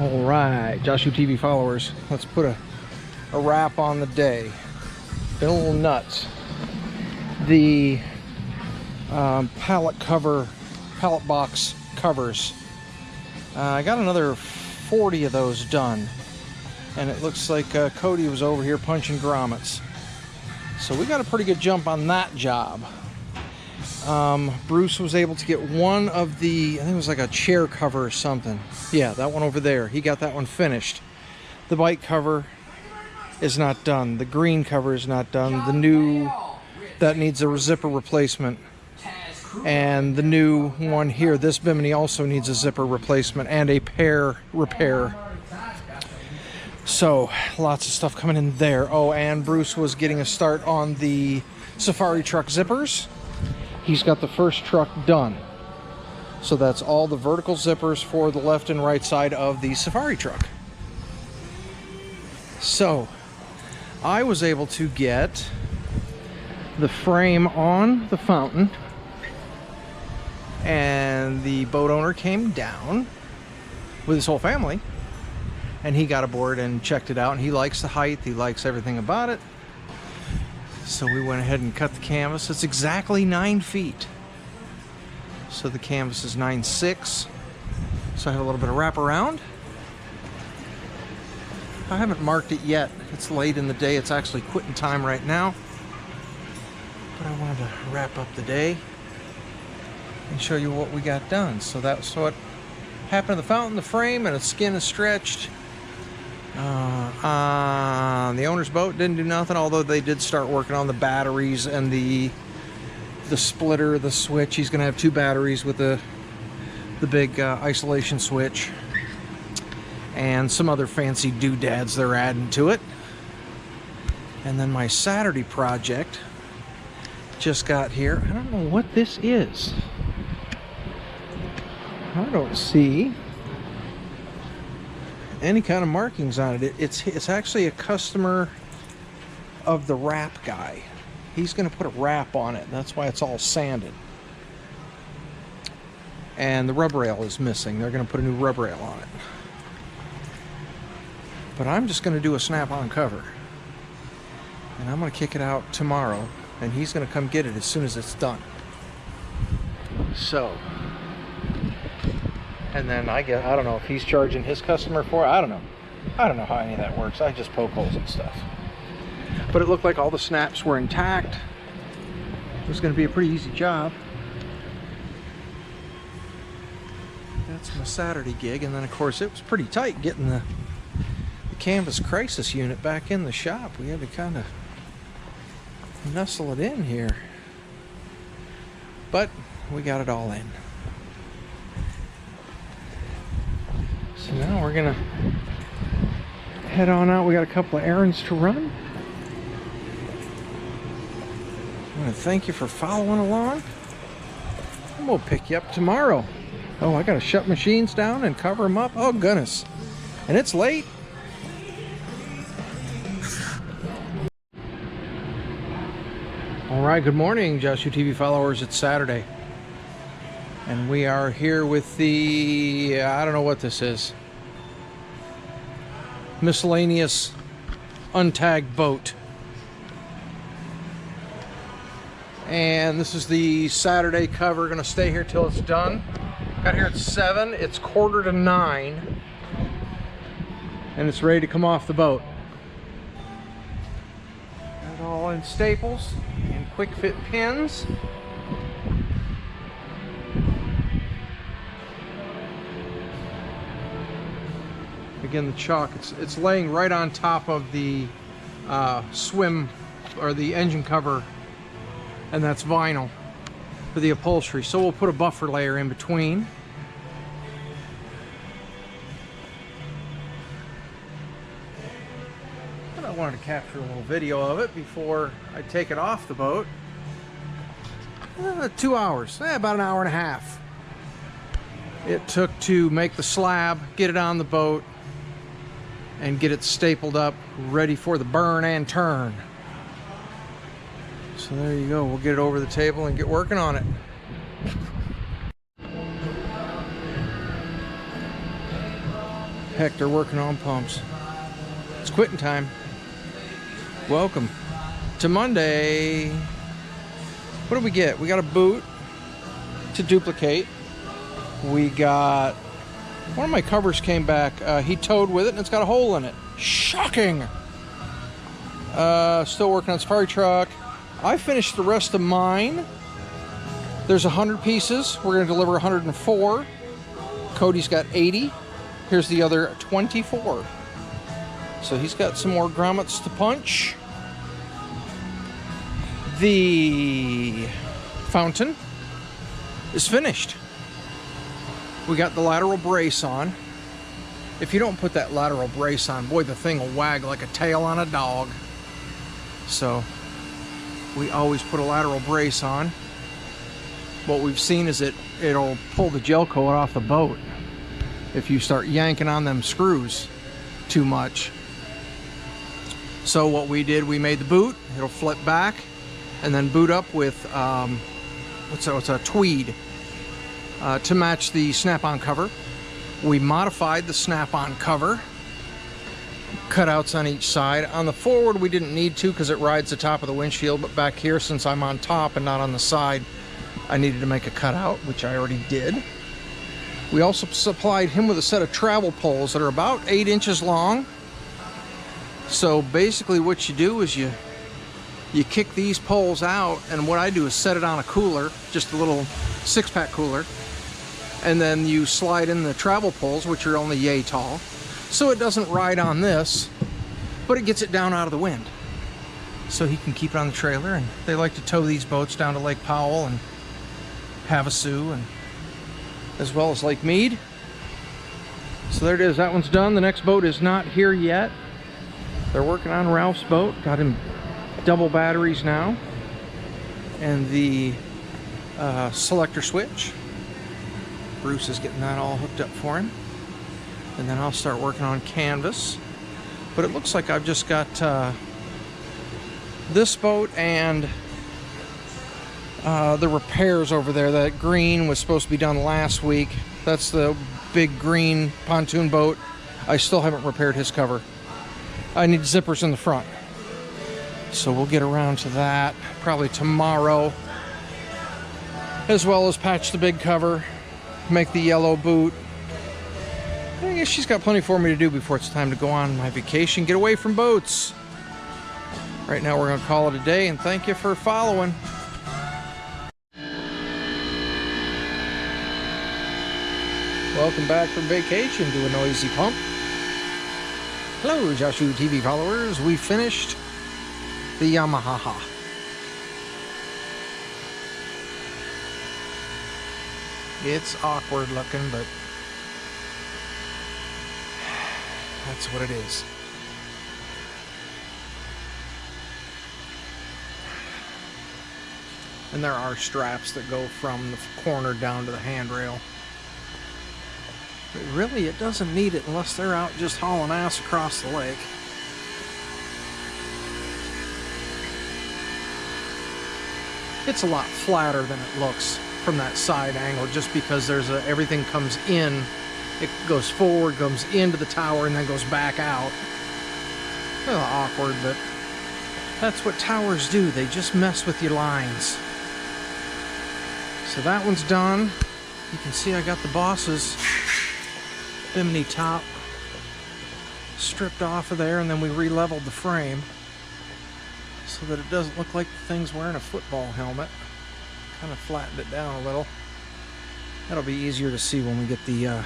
All right, Josh TV followers, let's put a wrap on the day. Been a little nuts. The pallet box covers. I got another 40 of those done, and it looks like Cody was over here punching grommets. So we got a pretty good jump on that job. Bruce was able to get one of the, I think it was like a chair cover or something. Yeah, that one over there. He got that one finished. The bike cover is not done. The green cover is not done. The new, that needs a zipper replacement. And the new one here, this Bimini, also needs a zipper replacement and a pair repair. So, lots of stuff coming in there. Oh, and Bruce was getting a start on the safari truck zippers. He's got the first truck done. So that's all the vertical zippers for the left and right side of the safari truck. So, I was able to get the frame on the fountain, and the boat owner came down with his whole family, and he got aboard and checked it out, and he likes the height, he likes everything about it. So we went ahead and cut the canvas. It's exactly 9 feet. So the canvas is 9.6. So I have a little bit of wraparound. I haven't marked it yet. It's late in the day. It's actually quitting time right now. But I wanted to wrap up the day and show you what we got done. So that's what happened to the fountain, the frame, and the skin is stretched. The owner's boat didn't do nothing, although they did start working on the batteries and the splitter, the switch. He's gonna have 2 batteries with the big isolation switch and some other fancy doodads they're adding to it. And then my Saturday project just got here. I don't know what this is. I don't see any kind of markings on it. It's actually a customer of the wrap guy. He's going to put a wrap on it. That's why it's all sanded. And the rub rail is missing. They're going to put a new rub rail on it. But I'm just going to do a snap-on cover. And I'm going to kick it out tomorrow. And he's going to come get it as soon as it's done. So, and then I don't know if he's charging his customer for it. I don't know how any of that works. I just poke holes and stuff. But it looked like all the snaps were intact. It was going to be a pretty easy job. That's my Saturday gig. And then of course it was pretty tight getting the canvas crisis unit back in the shop. We had to kind of nestle it in here. But we got it all in. So now we're gonna head on out. We got a couple of errands to run. I want to thank you for following along. And we'll pick you up tomorrow. Oh, I gotta shut machines down and cover them up. Oh goodness. And it's late. All right, good morning, Josh TV followers. It's Saturday. And we are here with the, I don't know what this is, miscellaneous untagged boat. And this is the Saturday cover. Gonna stay here till it's done. Got here at 7, it's 8:45, and it's ready to come off the boat. Got it all in staples and quick fit pins. Again, the chalk, it's laying right on top of the swim or the engine cover, and that's vinyl for the upholstery. So we'll put a buffer layer in between. And I wanted to capture a little video of it before I take it off the boat. 2 hours, about an hour and a half. It took to make the slab, get it on the boat, and get it stapled up, ready for the burn and turn. So there you go. We'll get it over the table and get working on it. Heck, they're working on pumps. It's quitting time. Welcome to Monday. What do we get? We got a boot to duplicate. We got... One of my covers came back. He towed with it and it's got a hole in it. Shocking! Still working on Safari truck. I finished the rest of mine. There's 100 pieces. We're going to deliver 104. Cody's got 80. Here's the other 24. So he's got some more grommets to punch. The fountain is finished. We got the lateral brace on. If you don't put that lateral brace on, boy, the thing will wag like a tail on a dog. So we always put a lateral brace on. What we've seen is it'll pull the gel coat off the boat if you start yanking on them screws too much. So what we did, we made the boot. It'll flip back and then boot up with it's a tweed to match the snap-on cover. We modified the snap-on cover, cutouts on each side. On the forward we didn't need to because it rides the top of the windshield, but back here, since I'm on top and not on the side, I needed to make a cutout, which I already did. We also supplied him with a set of travel poles that are about 8 inches long. So basically what you do is you kick these poles out, and what I do is set it on a cooler, just a little 6-pack cooler, and then you slide in the travel poles, which are only yay tall, so it doesn't ride on this, but it gets it down out of the wind. So he can keep it on the trailer, and they like to tow these boats down to Lake Powell and Havasu, and as well as Lake Mead. So there it is, that one's done. The next boat is not here yet. They're working on Ralph's boat, got him double batteries now, and the selector switch. Bruce is getting that all hooked up for him, and then I'll start working on canvas. But it looks like I've just got this boat and the repairs over there. That green was supposed to be done last week. That's the big green pontoon boat. I still haven't repaired his cover. I need zippers in the front, so we'll get around to that probably tomorrow, as well as patch the big cover, make the yellow boot. I guess she's got plenty for me to do before it's time to go on my vacation, get away from boats. Right now we're going to call it a day, and thank you for following. Welcome back from vacation to a noisy pump. Hello, Joshua TV followers. We finished the Yamaha. It's awkward looking, but that's what it is. And there are straps that go from the corner down to the handrail. But really, it doesn't need it unless they're out just hauling ass across the lake. It's a lot flatter than it looks from that side angle, just because there's everything comes in. It goes forward, comes into the tower, and then goes back out. A little awkward, but that's what towers do. They just mess with your lines. So that one's done. You can see I got the boss's Bimini top stripped off of there, and then we re-leveled the frame so that it doesn't look like the thing's wearing a football helmet. Kind of flattened it down a little. That'll be easier to see when we get the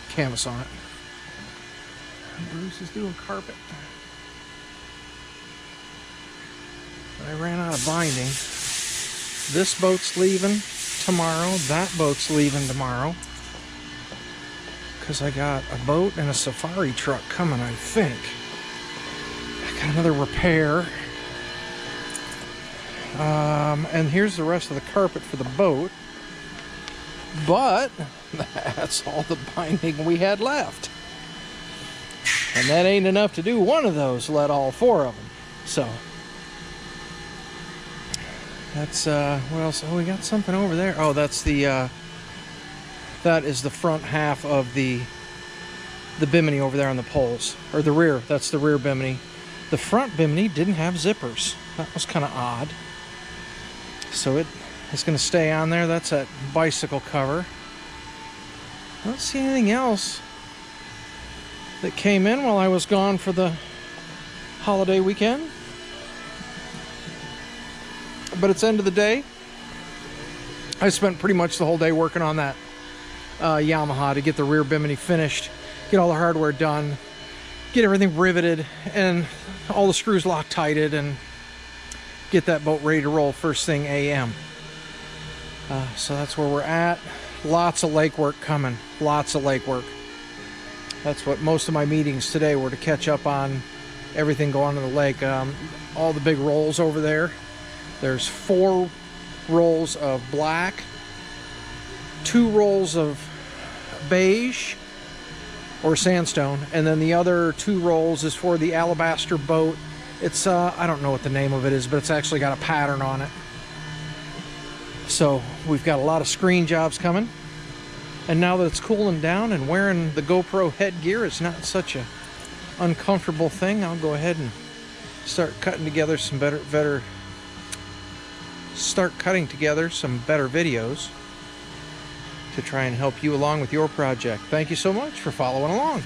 canvas on it. Bruce is doing carpet. I ran out of binding. This boat's leaving tomorrow. That boat's leaving tomorrow. Because I got a boat and a safari truck coming, I think. I got another repair. And here's the rest of the carpet for the boat. But that's all the binding we had left. And that ain't enough to do one of those, let all 4 of them. So that's what else? Oh, we got something over there. Oh, that's the That is the front half of the Bimini over there on the poles, or the rear. That's the rear Bimini. The front Bimini didn't have zippers. That was kind of odd. So it is going to stay on there. That's that bicycle cover. I don't see anything else that came in while I was gone for the holiday weekend. But it's end of the day. I spent pretty much the whole day working on that Yamaha to get the rear Bimini finished, get all the hardware done, get everything riveted and all the screws Loctited, and get that boat ready to roll first thing AM. So that's where we're at. Lots of lake work coming. Lots of lake work. That's what most of my meetings today were, to catch up on everything going on in the lake. All the big rolls over there. There's 4 rolls of black, 2 rolls of beige or sandstone, and then the other 2 rolls is for the alabaster boat. It's I don't know what the name of it is, but it's actually got a pattern on it. So we've got a lot of screen jobs coming, and now that it's cooling down and wearing the GoPro headgear is not such a uncomfortable thing, I'll go ahead and start cutting together some better videos to try and help you along with your project. Thank you so much for following along.